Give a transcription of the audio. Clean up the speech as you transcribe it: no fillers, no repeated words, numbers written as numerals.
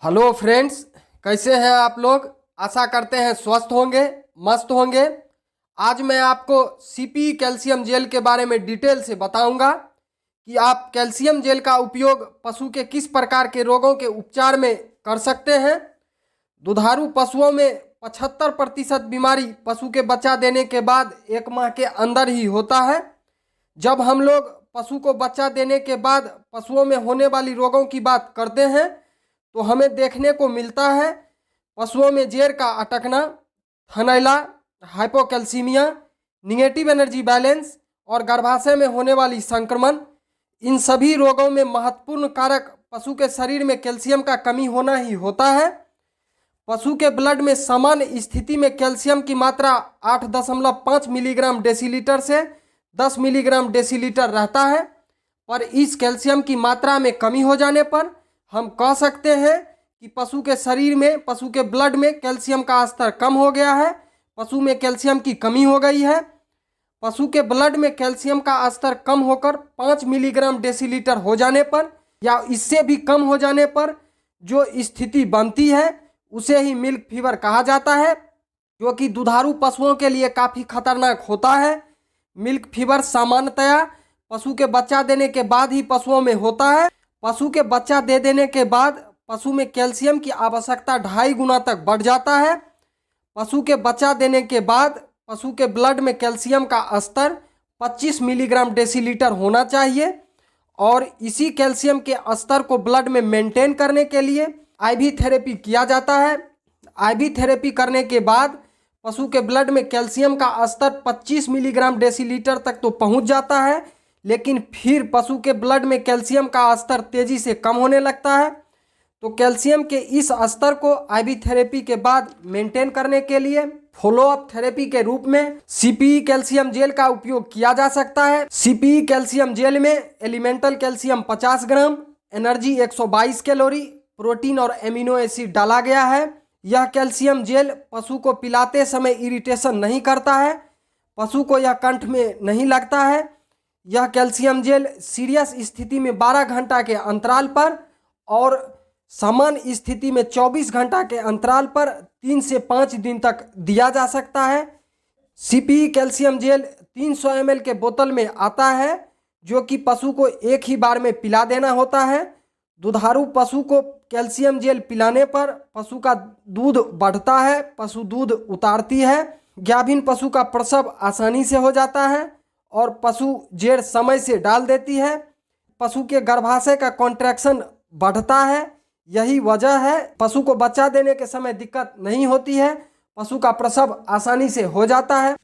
Hello friends, कैसे हैं आप लोग। आशा करते हैं स्वस्थ होंगे, मस्त होंगे। आज मैं आपको सीपी कैल्शियम जेल के बारे में डिटेल से बताऊंगा कि आप कैल्शियम जेल का उपयोग पशु के किस प्रकार के रोगों के उपचार में कर सकते हैं। दुधारू पशुओं में 75% बीमारी पशु के बच्चा देने के बाद 1 माह के अंदर ही होता है। जब हम लोग पशु को बच्चा देने के बाद पशुओं में होने वाली रोगों की बात करते हैं तो हमें देखने को मिलता है पशुओं में जेर का अटकना, थनैला, हाइपोकैल्सीमिया, निगेटिव एनर्जी बैलेंस और गर्भाशय में होने वाली संक्रमण। इन सभी रोगों में महत्वपूर्ण कारक पशु के शरीर में कैल्शियम का कमी होना ही होता है। पशु के ब्लड में सामान्य स्थिति में कैल्शियम की मात्रा 8.5 मिलीग्राम डेसीलीटर से 10 मिलीग्राम डेसीलीटर रहता है। पर इस कैल्शियम की मात्रा में कमी हो जाने पर हम कह सकते हैं कि पशु के शरीर में, पशु के ब्लड में कैल्शियम का स्तर कम हो गया है, पशु में कैल्शियम की कमी हो गई है। पशु के ब्लड में कैल्शियम का स्तर कम होकर 5 मिलीग्राम डेसीलीटर हो जाने पर या इससे भी कम हो जाने पर जो स्थिति बनती है उसे ही मिल्क फीवर कहा जाता है, जो कि दुधारू पशुओं के लिए काफ़ी खतरनाक होता है। मिल्क फीवर सामान्यतया पशु के बच्चा देने के बाद ही पशुओं में होता है। पशु के बच्चा दे देने के बाद पशु में कैल्शियम की आवश्यकता 2.5 गुना तक बढ़ जाता है। पशु के बच्चा देने के बाद पशु के ब्लड में कैल्शियम का स्तर 25 मिलीग्राम डेसीलीटर होना चाहिए और इसी कैल्शियम के स्तर को ब्लड में मेंटेन करने के लिए आईवी थेरेपी किया जाता है। आईवी थेरेपी करने के बाद पशु के ब्लड में कैल्शियम का स्तर 25 मिलीग्राम डेसीलीटर तक तो पहुंच जाता है, लेकिन फिर पशु के ब्लड में कैल्शियम का स्तर तेजी से कम होने लगता है। तो कैल्शियम के इस स्तर को आईवी थेरेपी के बाद मेंटेन करने के लिए फॉलोअप थेरेपी के रूप में सीपीई कैल्शियम जेल का उपयोग किया जा सकता है। सीपीई कैल्शियम जेल में एलिमेंटल कैल्शियम 50 ग्राम, एनर्जी 122 कैलोरी, प्रोटीन और एमिनो एसिड डाला गया है। यह कैल्शियम जेल पशु को पिलाते समय इरिटेशन नहीं करता है, पशु को यह कंठ में नहीं लगता है। यह कैल्शियम जेल सीरियस स्थिति में 12 घंटा के अंतराल पर और सामान्य स्थिति में 24 घंटा के अंतराल पर 3 से 5 दिन तक दिया जा सकता है। सीपीई कैल्शियम जेल 300 ml के बोतल में आता है, जो कि पशु को एक ही बार में पिला देना होता है। दुधारू पशु को कैल्शियम जेल पिलाने पर पशु का दूध बढ़ता है, पशु दूध उतारती है, गाभिन पशु का प्रसव आसानी से हो जाता है और पशु जेर समय से डाल देती है। पशु के गर्भाशय का कॉन्ट्रैक्शन बढ़ता है। यही वजह है पशु को बच्चा देने के समय दिक्कत नहीं होती है, पशु का प्रसव आसानी से हो जाता है।